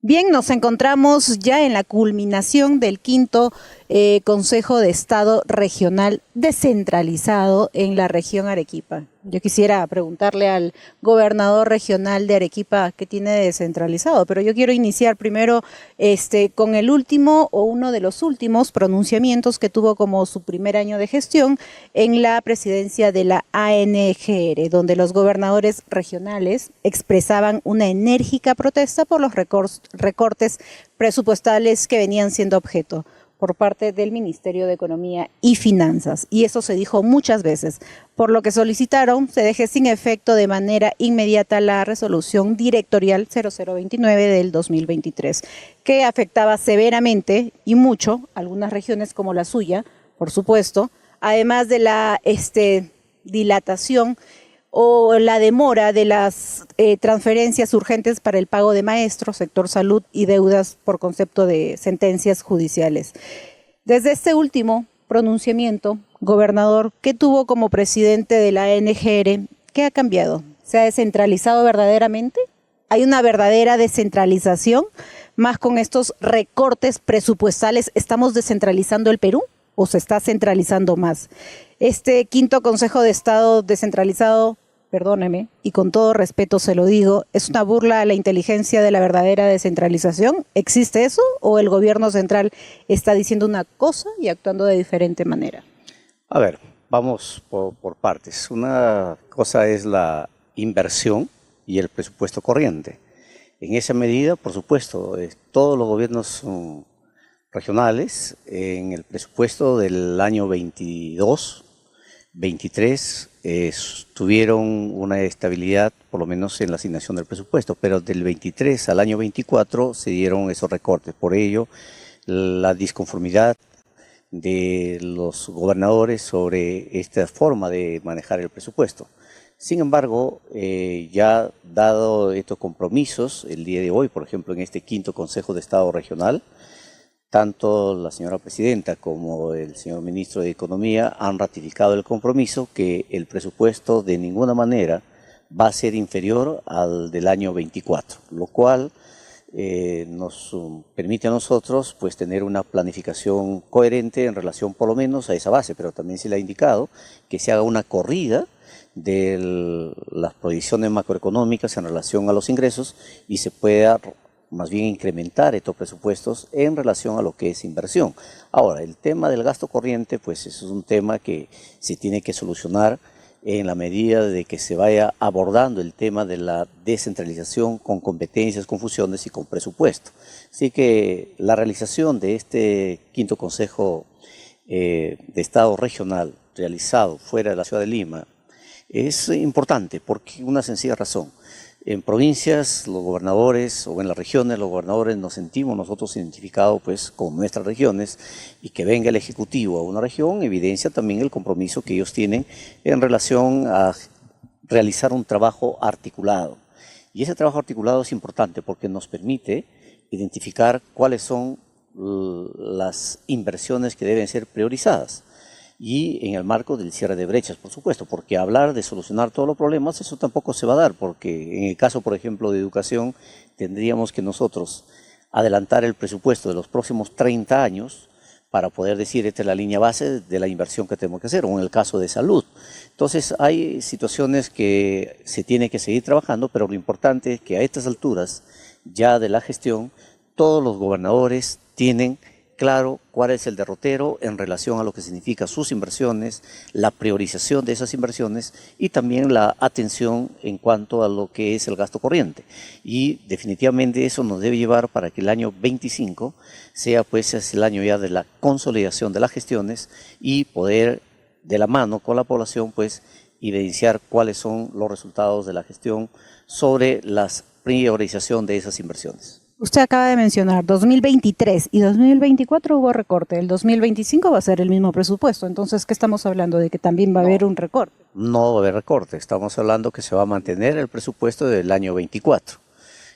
Bien, nos encontramos ya en la culminación del quinto Consejo de Estado Regional descentralizado en la región Arequipa. Yo quisiera preguntarle al gobernador regional de Arequipa qué tiene de descentralizado, pero yo quiero iniciar primero con el último o uno de los últimos pronunciamientos que tuvo como su primer año de gestión en la presidencia de la ANGR, donde los gobernadores regionales expresaban una enérgica protesta por los recortes presupuestales que venían siendo objeto por parte del Ministerio de Economía y Finanzas. Y eso se dijo muchas veces, por lo que solicitaron se deje sin efecto de manera inmediata la resolución directorial 0029 del 2023, que afectaba severamente y mucho algunas regiones como la suya, por supuesto, además de la dilatación o la demora de las transferencias urgentes para el pago de maestros, sector salud y deudas por concepto de sentencias judiciales. Desde este último pronunciamiento, gobernador, ¿qué tuvo como presidente de la ANGR? ¿Qué ha cambiado? ¿Se ha descentralizado verdaderamente? ¿Hay una verdadera descentralización? Más con estos recortes presupuestales, ¿estamos descentralizando el Perú o se está centralizando más? Este quinto Consejo de Estado descentralizado, perdóneme, y con todo respeto se lo digo, ¿es una burla a la inteligencia de la verdadera descentralización? ¿Existe eso o el gobierno central está diciendo una cosa y actuando de diferente manera? A ver, vamos por partes. Una cosa es la inversión y el presupuesto corriente. En esa medida, por supuesto, todos los gobiernos regionales en el presupuesto del año 22, 23 tuvieron una estabilidad, por lo menos en la asignación del presupuesto, pero del 23 al año 24 se dieron esos recortes. Por ello, la disconformidad de los gobernadores sobre esta forma de manejar el presupuesto. Sin embargo, ya dado estos compromisos, el día de hoy, por ejemplo, en este quinto Consejo de Estado Regional, tanto la señora presidenta como el señor ministro de Economía han ratificado el compromiso que el presupuesto de ninguna manera va a ser inferior al del año 24, lo cual nos permite a nosotros pues tener una planificación coherente en relación por lo menos a esa base, pero también se le ha indicado que se haga una corrida de las proyecciones macroeconómicas en relación a los ingresos y se pueda más bien incrementar estos presupuestos en relación a lo que es inversión. Ahora, el tema del gasto corriente, pues eso es un tema que se tiene que solucionar en la medida de que se vaya abordando el tema de la descentralización con competencias, con funciones y con presupuesto. Así que la realización de este quinto Consejo de Estado Regional realizado fuera de la ciudad de Lima es importante porque una sencilla razón. En provincias, los gobernadores, o en las regiones, los gobernadores nos sentimos nosotros identificados pues, con nuestras regiones, y que venga el Ejecutivo a una región evidencia también el compromiso que ellos tienen en relación a realizar un trabajo articulado. Y ese trabajo articulado es importante porque nos permite identificar cuáles son las inversiones que deben ser priorizadas. Y en el marco del cierre de brechas, por supuesto, porque hablar de solucionar todos los problemas, eso tampoco se va a dar, porque en el caso, por ejemplo, de educación, tendríamos que nosotros adelantar el presupuesto de los próximos 30 años para poder decir, esta es la línea base de la inversión que tenemos que hacer, o en el caso de salud. Entonces, hay situaciones que se tiene que seguir trabajando, pero lo importante es que a estas alturas ya de la gestión, todos los gobernadores tienen claro cuál es el derrotero en relación a lo que significa sus inversiones, la priorización de esas inversiones y también la atención en cuanto a lo que es el gasto corriente. Y definitivamente eso nos debe llevar para que el año 25 sea pues es el año ya de la consolidación de las gestiones y poder de la mano con la población pues evidenciar cuáles son los resultados de la gestión sobre la priorización de esas inversiones. Usted acaba de mencionar 2023 y 2024 hubo recorte, el 2025 va a ser el mismo presupuesto, entonces ¿qué estamos hablando? ¿De que también va a haber un recorte? No va a haber recorte, estamos hablando que se va a mantener el presupuesto del año 24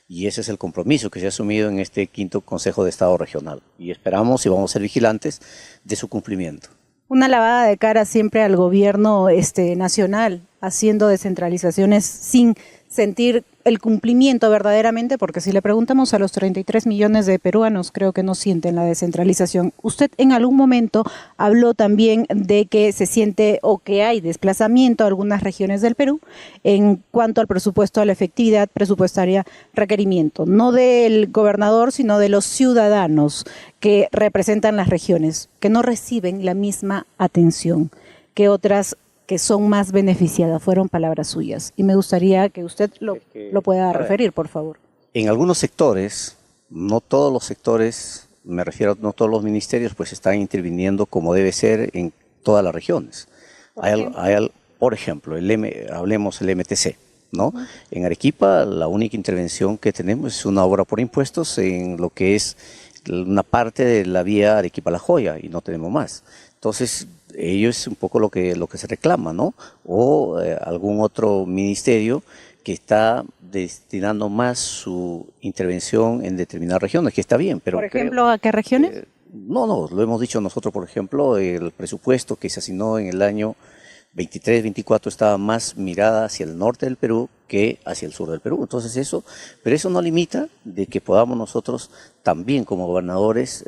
y ese es el compromiso que se ha asumido en este quinto Consejo de Estado Regional y esperamos y vamos a ser vigilantes de su cumplimiento. Una lavada de cara siempre al gobierno nacional, haciendo descentralizaciones sin sentir el cumplimiento verdaderamente, porque si le preguntamos a los 33 millones de peruanos, creo que no sienten la descentralización. Usted en algún momento habló también de que se siente o que hay desplazamiento a algunas regiones del Perú en cuanto al presupuesto, a la efectividad presupuestaria, requerimiento, no del gobernador, sino de los ciudadanos que representan las regiones, que no reciben la misma atención que otras que son más beneficiadas, fueron palabras suyas. Y me gustaría que usted lo pueda referir, por favor. En algunos sectores, no todos los sectores, me refiero a no todos los ministerios, pues están interviniendo como debe ser en todas las regiones. Por ejemplo, hablemos del MTC, ¿no? En Arequipa, la única intervención que tenemos es una obra por impuestos en lo que es una parte de la vía Arequipa-La Joya, y no tenemos más. Entonces, ello es un poco lo que se reclama, ¿no? O algún otro ministerio que está destinando más su intervención en determinadas regiones, que está bien, pero... Por ejemplo, ¿a qué regiones? No, lo hemos dicho nosotros, por ejemplo, el presupuesto que se asignó en el año 23-24 estaba más mirada hacia el norte del Perú que hacia el sur del Perú. Entonces pero eso no limita de que podamos nosotros también como gobernadores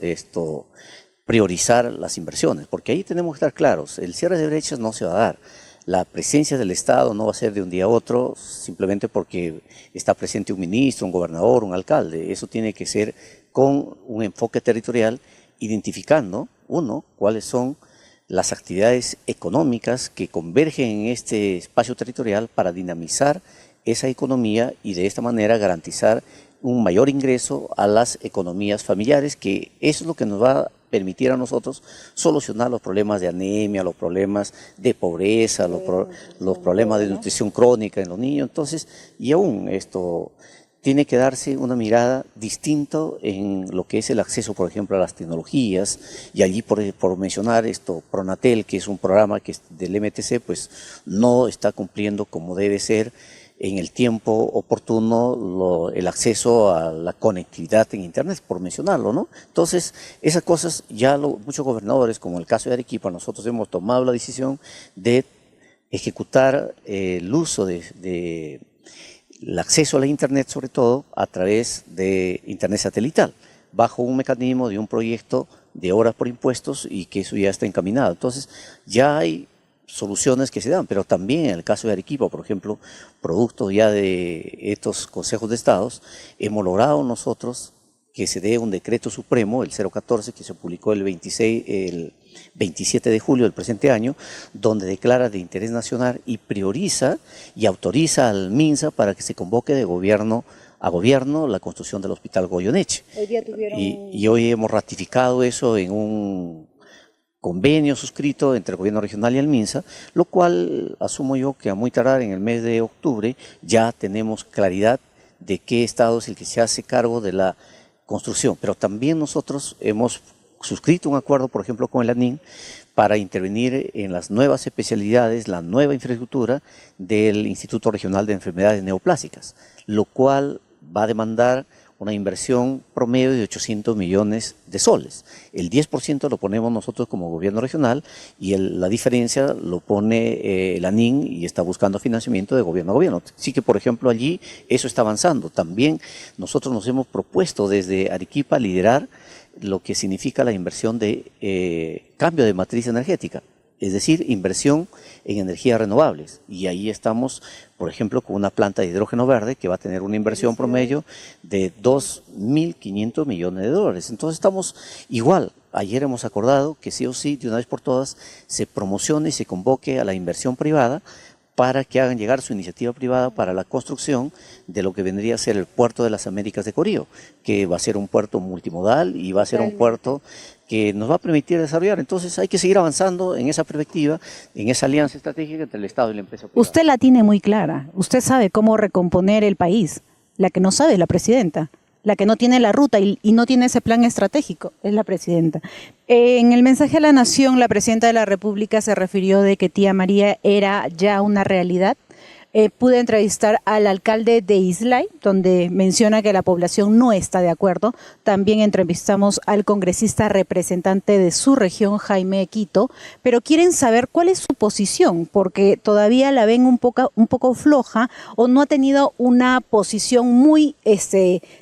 priorizar las inversiones, porque ahí tenemos que estar claros, el cierre de brechas no se va a dar, la presencia del Estado no va a ser de un día a otro simplemente porque está presente un ministro, un gobernador, un alcalde, eso tiene que ser con un enfoque territorial, identificando, cuáles son las actividades económicas que convergen en este espacio territorial para dinamizar esa economía y de esta manera garantizar un mayor ingreso a las economías familiares, que eso es lo que nos va a permitir a nosotros solucionar los problemas de anemia, los problemas de pobreza, los problemas de nutrición crónica en los niños. Entonces, y aún esto tiene que darse una mirada distinta en lo que es el acceso, por ejemplo, a las tecnologías, y allí por mencionar Pronatel, que es un programa que del MTC, pues no está cumpliendo como debe ser en el tiempo oportuno el acceso a la conectividad en Internet, por mencionarlo, ¿no? Entonces, esas cosas ya muchos gobernadores, como el caso de Arequipa, nosotros hemos tomado la decisión de ejecutar el uso el acceso a la Internet, sobre todo a través de Internet satelital, bajo un mecanismo de un proyecto de obras por impuestos, y que eso ya está encaminado. Entonces, ya hay soluciones que se dan, pero también en el caso de Arequipa, por ejemplo, producto ya de estos consejos de estados, hemos logrado nosotros que se dé un decreto supremo, el 014, que se publicó el 27 de julio del presente año, donde declara de interés nacional y prioriza y autoriza al MINSA para que se convoque de gobierno a gobierno la construcción del Hospital Goyeneche. Y hoy hemos ratificado eso en un convenio suscrito entre el gobierno regional y el MINSA, lo cual asumo yo que a muy tardar en el mes de octubre ya tenemos claridad de qué estado es el que se hace cargo de la construcción. Pero también nosotros hemos suscrito un acuerdo, por ejemplo, con el ANIN, para intervenir en las nuevas especialidades, la nueva infraestructura del Instituto Regional de Enfermedades Neoplásicas, lo cual va a demandar una inversión promedio de 800 millones de soles. El 10% lo ponemos nosotros como gobierno regional, y la diferencia lo pone el ANIN, y está buscando financiamiento de gobierno a gobierno. Así que, por ejemplo, allí eso está avanzando. También nosotros nos hemos propuesto desde Arequipa liderar lo que significa la inversión de cambio de matriz energética, es decir, inversión en energías renovables. Y ahí estamos, por ejemplo, con una planta de hidrógeno verde que va a tener una inversión promedio de 2.500 millones de dólares. Entonces estamos igual. Ayer hemos acordado que sí o sí, de una vez por todas, se promocione y se convoque a la inversión privada para que hagan llegar su iniciativa privada para la construcción de lo que vendría a ser el puerto de las Américas de Corío, que va a ser un puerto multimodal y va a ser un puerto que nos va a permitir desarrollar. Entonces hay que seguir avanzando en esa perspectiva, en esa alianza estratégica entre el Estado y la empresa privada. Usted la tiene muy clara, usted sabe cómo recomponer el país. La que no sabe es la presidenta. La que no tiene la ruta y no tiene ese plan estratégico es la presidenta. En el mensaje a la Nación, la presidenta de la República se refirió de que Tía María era ya una realidad. Pude entrevistar al alcalde de Islay, donde menciona que la población no está de acuerdo. También entrevistamos al congresista representante de su región, Jaime Quito, pero quieren saber cuál es su posición, porque todavía la ven un poco floja o no ha tenido una posición muy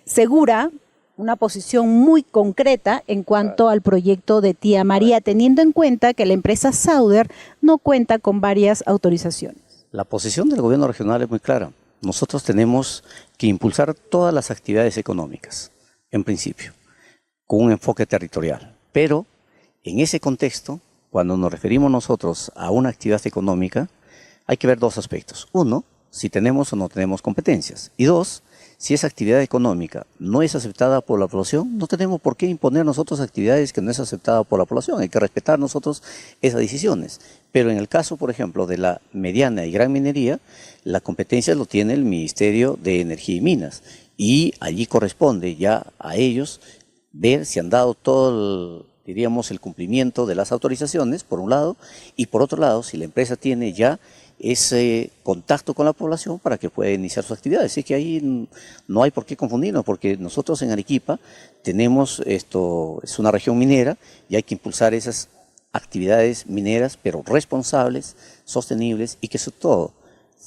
segura, una posición muy concreta en cuanto al proyecto de Tía María, teniendo en cuenta que la empresa Sauder no cuenta con varias autorizaciones. La posición del gobierno regional es muy clara. Nosotros tenemos que impulsar todas las actividades económicas, en principio, con un enfoque territorial. Pero en ese contexto, cuando nos referimos nosotros a una actividad económica, hay que ver dos aspectos. Uno, si tenemos o no tenemos competencias. Y dos, si esa actividad económica no es aceptada por la población, no tenemos por qué imponer nosotros actividades que no es aceptada por la población. Hay que respetar nosotros esas decisiones. Pero en el caso, por ejemplo, de la mediana y gran minería, la competencia lo tiene el Ministerio de Energía y Minas. Y allí corresponde ya a ellos ver si han dado todo el cumplimiento de las autorizaciones, por un lado, y por otro lado, si la empresa tiene ya ese contacto con la población para que pueda iniciar sus actividades. Así que ahí no hay por qué confundirnos, porque nosotros en Arequipa tenemos es una región minera y hay que impulsar esas actividades mineras, pero responsables, sostenibles y que sobre todo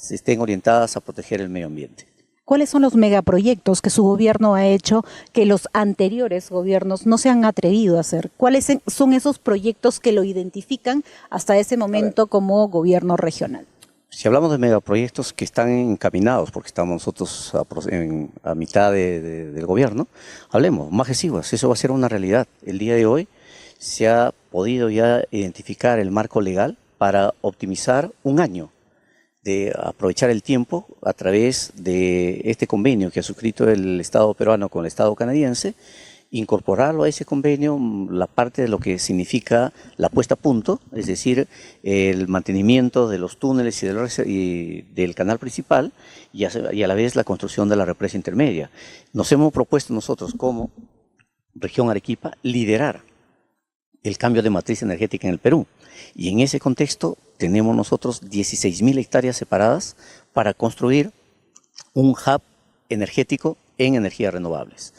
estén orientadas a proteger el medio ambiente. ¿Cuáles son los megaproyectos que su gobierno ha hecho que los anteriores gobiernos no se han atrevido a hacer? ¿Cuáles son esos proyectos que lo identifican hasta ese momento como gobierno regional? Si hablamos de megaproyectos que están encaminados, porque estamos nosotros a mitad del gobierno, hablemos, Majes, eso va a ser una realidad. El día de hoy se ha podido ya identificar el marco legal para optimizar un año de aprovechar el tiempo a través de este convenio que ha suscrito el Estado peruano con el Estado canadiense, incorporarlo a ese convenio, la parte de lo que significa la puesta a punto, es decir, el mantenimiento de los túneles y del canal principal y a la vez la construcción de la represa intermedia. Nos hemos propuesto nosotros como región Arequipa liderar el cambio de matriz energética en el Perú. Y en ese contexto tenemos nosotros 16.000 hectáreas separadas para construir un hub energético en energías renovables.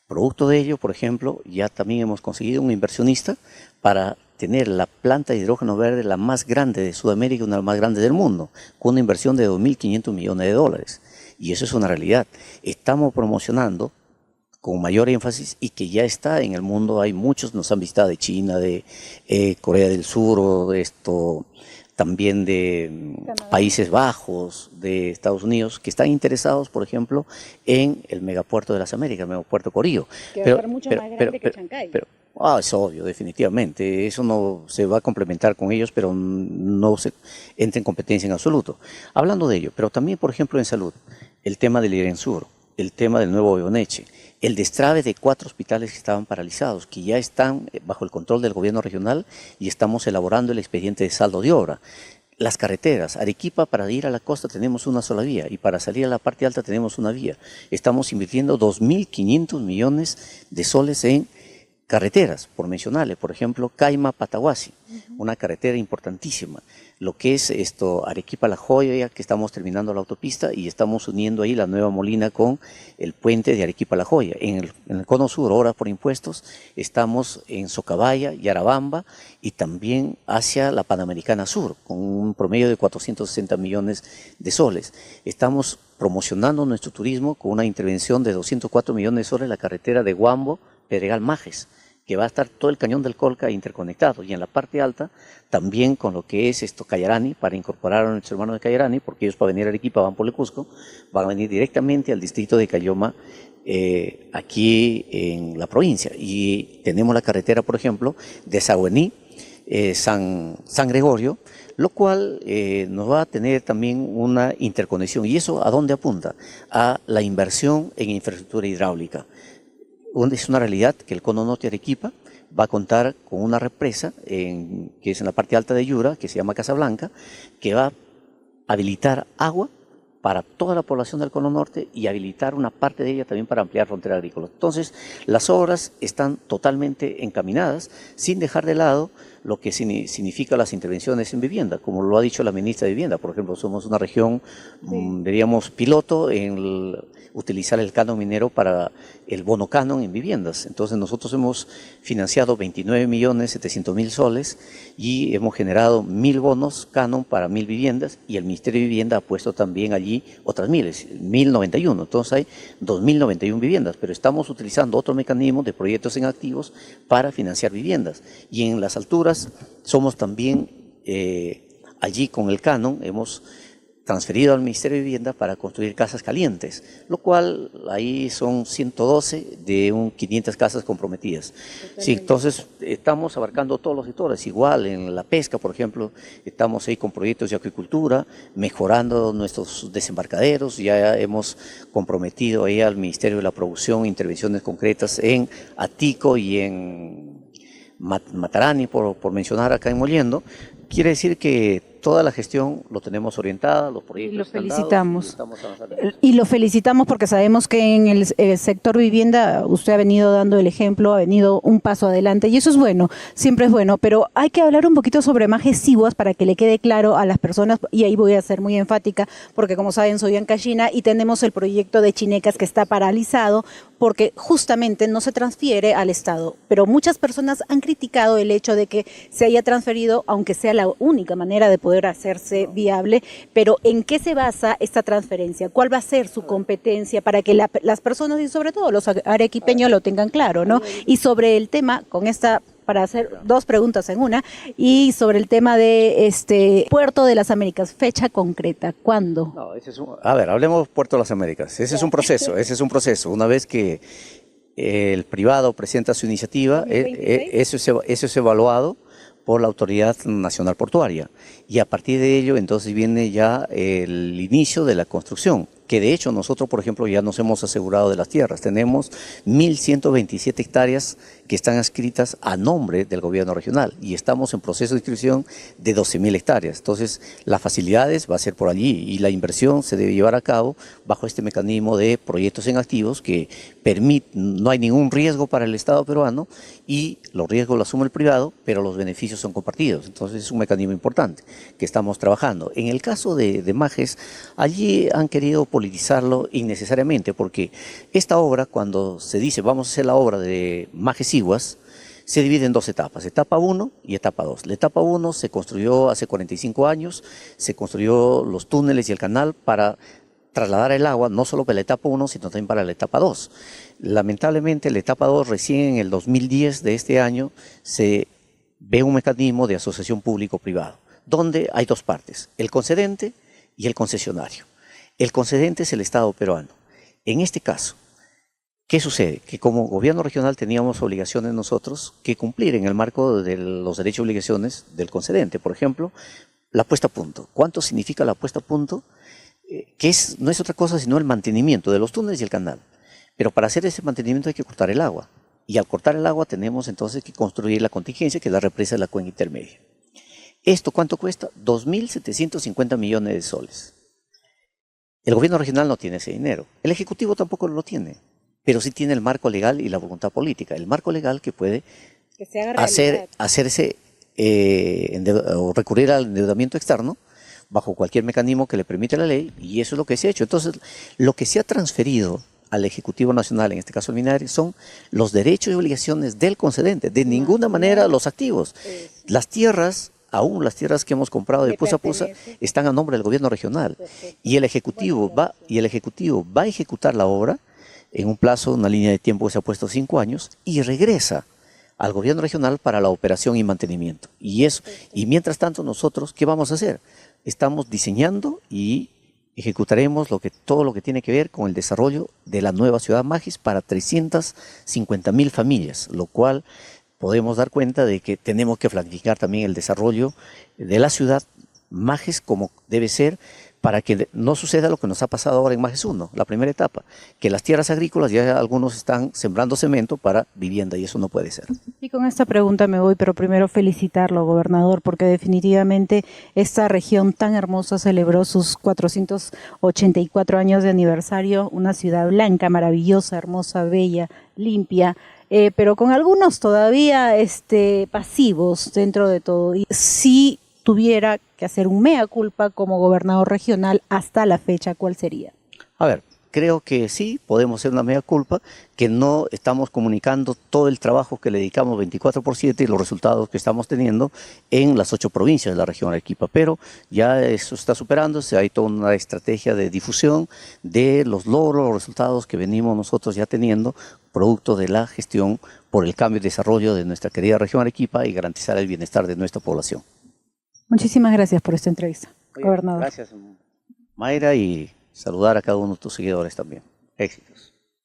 Producto de ello, por ejemplo, ya también hemos conseguido un inversionista para tener la planta de hidrógeno verde la más grande de Sudamérica y una de las más grandes del mundo, con una inversión de $2.500 millones. Y eso es una realidad. Estamos promocionando con mayor énfasis y que ya está en el mundo. Hay muchos, nos han visitado de China, de Corea del Sur, o también de Países Bajos, de Estados Unidos, que están interesados, por ejemplo, en el megapuerto de las Américas, el megapuerto Corío. Que va a ser mucho más grande que Chancay. Es obvio, definitivamente. Eso no se va a complementar con ellos, pero no se entra en competencia en absoluto. Hablando de ello, pero también, por ejemplo, en salud, el tema del Irensur, el tema del nuevo Bioneche, el destrave de 4 hospitales que estaban paralizados, que ya están bajo el control del gobierno regional y estamos elaborando el expediente de saldo de obra. Las carreteras, Arequipa para ir a la costa tenemos una sola vía y para salir a la parte alta tenemos una vía. Estamos invirtiendo 2.500 millones de soles en carreteras, por mencionarle, por ejemplo, Caima-Pataguasi, una carretera importantísima. Lo que es Arequipa-La Joya, que estamos terminando la autopista y estamos uniendo ahí la Nueva Molina con el puente de Arequipa-La Joya. En el cono sur, ahora por impuestos, estamos en Socabaya, Yarabamba y también hacia la Panamericana Sur, con un promedio de 460 millones de soles. Estamos promocionando nuestro turismo con una intervención de 204 millones de soles en la carretera de Huambo, Pedregal-Majes, que va a estar todo el cañón del Colca interconectado, y en la parte alta también con lo que es Cayarani, para incorporar a nuestros hermanos de Cayarani, porque ellos para venir a Arequipa van por el Cusco, van a venir directamente al distrito de Cayoma, aquí en la provincia. Y tenemos la carretera, por ejemplo, de Saguení, San Gregorio, lo cual nos va a tener también una interconexión. ¿Y eso a dónde apunta? A la inversión en infraestructura hidráulica. Es una realidad que el cono norte de Arequipa va a contar con una represa que es en la parte alta de Yura, que se llama Casablanca, que va a habilitar agua para toda la población del cono norte y habilitar una parte de ella también para ampliar frontera agrícola. Entonces, las obras están totalmente encaminadas, sin dejar de lado lo que significa las intervenciones en vivienda, como lo ha dicho la ministra de Vivienda. Por ejemplo, somos una región, diríamos, piloto en utilizar el canon minero para el bono canon en viviendas. Entonces nosotros hemos financiado 29.700.000 soles y hemos generado 1.000 bonos canon para 1.000 viviendas, y el Ministerio de Vivienda ha puesto también allí otras 1.091. Entonces hay 2.091 viviendas, pero estamos utilizando otro mecanismo de proyectos en activos para financiar viviendas. Y en las alturas somos también, allí con el canon, hemos transferido al Ministerio de Vivienda para construir casas calientes, lo cual ahí son 112 de 500 casas comprometidas. Sí, entonces estamos abarcando todos los sectores. Igual en la pesca, por ejemplo, estamos ahí con proyectos de acuicultura, mejorando nuestros desembarcaderos. Ya hemos comprometido ahí al Ministerio de la Producción intervenciones concretas en Atico y en Matarani, por mencionar acá en Moliendo. Quiere decir que toda la gestión lo tenemos orientada, los proyectos. Y lo están felicitamos. dados Y lo felicitamos porque sabemos que en el sector vivienda usted ha venido dando el ejemplo, ha venido un paso adelante, y eso es bueno, siempre es bueno, pero hay que hablar un poquito sobre Majes Siguas para que le quede claro a las personas, y ahí voy a ser muy enfática, porque como saben soy ancashina y tenemos el proyecto de Chinecas que está paralizado porque justamente no se transfiere al Estado, pero muchas personas han criticado el hecho de que se haya transferido, aunque sea la única manera de poder hacerse viable, pero ¿en qué se basa esta transferencia? ¿Cuál va a ser su competencia para que las personas y sobre todo los arequipeños lo tengan claro, ¿no? Y sobre el tema, con esta, para hacer dos preguntas en una, y sobre el tema de Puerto de las Américas, fecha concreta, ¿cuándo? No, a ver, hablemos Puerto de las Américas. Ese es un proceso. Una vez que el privado presenta su iniciativa, eso es evaluado por la Autoridad Nacional Portuaria, y a partir de ello entonces viene ya el inicio de la construcción, que de hecho nosotros, por ejemplo, ya nos hemos asegurado de las tierras. Tenemos 1.127 hectáreas que están adscritas a nombre del gobierno regional, y estamos en proceso de inscripción de 12.000 hectáreas. Entonces, las facilidades va a ser por allí, y la inversión se debe llevar a cabo bajo este mecanismo de proyectos en activos que no hay ningún riesgo para el Estado peruano, y los riesgos los asume el privado, pero los beneficios son compartidos. Entonces, es un mecanismo importante que estamos trabajando. En el caso de Majes, allí han querido politizarlo innecesariamente, porque esta obra, cuando se dice vamos a hacer la obra de Majes Siguas, se divide en dos etapas, etapa 1 y etapa 2. La etapa 1 se construyó hace 45 años, se construyó los túneles y el canal para trasladar el agua, no solo para la etapa 1, sino también para la etapa 2. Lamentablemente, la etapa 2, recién en el 2010 de este año, se ve un mecanismo de asociación público-privado, donde hay dos partes, el concedente y el concesionario. El concedente es el Estado peruano. En este caso, ¿qué sucede? Que como gobierno regional teníamos obligaciones nosotros que cumplir en el marco de los derechos y obligaciones del concedente. Por ejemplo, la puesta a punto. ¿Cuánto significa la puesta a punto? No es otra cosa sino el mantenimiento de los túneles y el canal. Pero para hacer ese mantenimiento hay que cortar el agua. Y al cortar el agua tenemos entonces que construir la contingencia, que es la represa de la cuenca intermedia. ¿Esto cuánto cuesta? 2.750 millones de soles. El gobierno regional no tiene ese dinero. El Ejecutivo tampoco lo tiene. Pero sí tiene el marco legal y la voluntad política. El marco legal que puede hacerse o recurrir al endeudamiento externo bajo cualquier mecanismo que le permite la ley, y eso es lo que se ha hecho. Entonces, lo que se ha transferido al Ejecutivo Nacional, en este caso el MINARE, son los derechos y obligaciones del concedente, de ninguna manera los activos. Las tierras, aún las tierras que hemos comprado de Pusa Pusa, están a nombre del gobierno regional, y el Ejecutivo va a ejecutar la obra en un plazo, una línea de tiempo que se ha puesto 5 años, y regresa al gobierno regional para la operación y mantenimiento. Y mientras tanto nosotros, ¿qué vamos a hacer? Estamos diseñando y ejecutaremos todo lo que tiene que ver con el desarrollo de la nueva ciudad Majes para 350.000 familias, lo cual podemos dar cuenta de que tenemos que planificar también el desarrollo de la ciudad Majes como debe ser, para que no suceda lo que nos ha pasado ahora en Majes 1, la primera etapa, que las tierras agrícolas ya algunos están sembrando cemento para vivienda, y eso no puede ser. Y con esta pregunta me voy, pero primero felicitarlo, gobernador, porque definitivamente esta región tan hermosa celebró sus 484 años de aniversario, una ciudad blanca, maravillosa, hermosa, bella, limpia, pero con algunos todavía pasivos dentro de todo. Y si tuviera que hacer un mea culpa como gobernador regional hasta la fecha, ¿cuál sería? A ver, creo que sí, podemos hacer una mea culpa, que no estamos comunicando todo el trabajo que le dedicamos 24/7 y los resultados que estamos teniendo en las 8 provincias de la región Arequipa, pero ya eso está superándose, hay toda una estrategia de difusión de los logros, los resultados que venimos nosotros ya teniendo, producto de la gestión por el cambio y desarrollo de nuestra querida región Arequipa y garantizar el bienestar de nuestra población. Muchísimas gracias por esta entrevista, Oye, gobernador. gracias, Mayra, y saludar a cada uno de tus seguidores también. Éxitos.